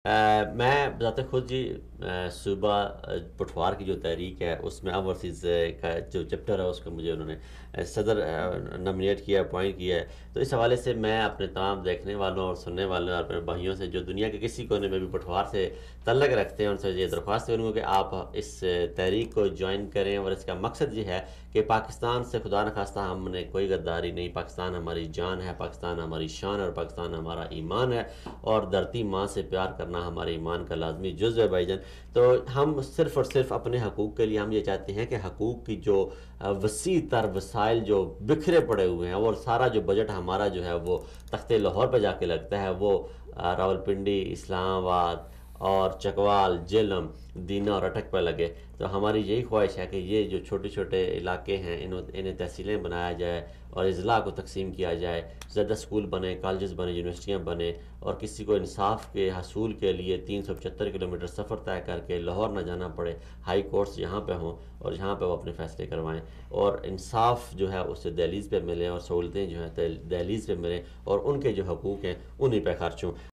میں بذات خود جی صوبہ پٹھوار کی جو تحریک ہے اس میں اوورسیز کا جو چیپٹر ہے اس کو مجھے انہوں نے صدر نامینیٹ کیا اپوائنٹ کیا ہے. تو اس حوالے سے میں اپنے تمام دیکھنے والوں اور سننے والوں اور اپنے بھائیوں سے جو دنیا کے کسی کونے میں بھی پٹھوار سے تعلق رکھتے ہیں ان سے یہ درخواست کروں گا کہ آپ اس تحریک کو جوائن کریں. اور اس کا مقصد یہ ہے کہ پاکستان سے خدا نخواستہ ہم نے کوئی غداری نہیں. پاکستان ہماری جان ہے, پاکستان ہماری شان, اور پاکستان ہمارا ایمان ہے, اور دھرتی ماں سے پیار کرنا ہمارے ایمان کا لازمی جزو ہے بھائی جان. تو ہم صرف اور صرف اپنے حقوق کے لیے ہم یہ چاہتے ہیں کہ حقوق کی جو وسیع تر وسائل جو بکھرے پڑے ہوئے ہیں, اور سارا جو بجٹ ہمارا جو ہے وہ تخت لاہور پہ جا کے لگتا ہے, وہ راولپنڈی, اسلام آباد اور چکوال, جہلم, دینا اور اٹک پہ لگے. تو ہماری یہی خواہش ہے کہ یہ جو چھوٹے چھوٹے علاقے ہیں انہیں تحصیلیں بنایا جائے اور اضلاع کو تقسیم کیا جائے, زیادہ اسکول بنے, کالجز بنے, یونیورسٹیاں بنے, اور کسی کو انصاف کے حصول کے لیے 375 کلومیٹر سفر طے کر کے لاہور نہ جانا پڑے. ہائی کورٹس یہاں پہ ہوں اور یہاں پہ وہ اپنے فیصلے کروائیں, اور انصاف جو ہے اسے دہلیز پہ ملیں, اور سہولتیں جو ہیں دہلیز پہ ملیں, اور ان کے جو حقوق ہیں انہی پہ خرچ ہوں.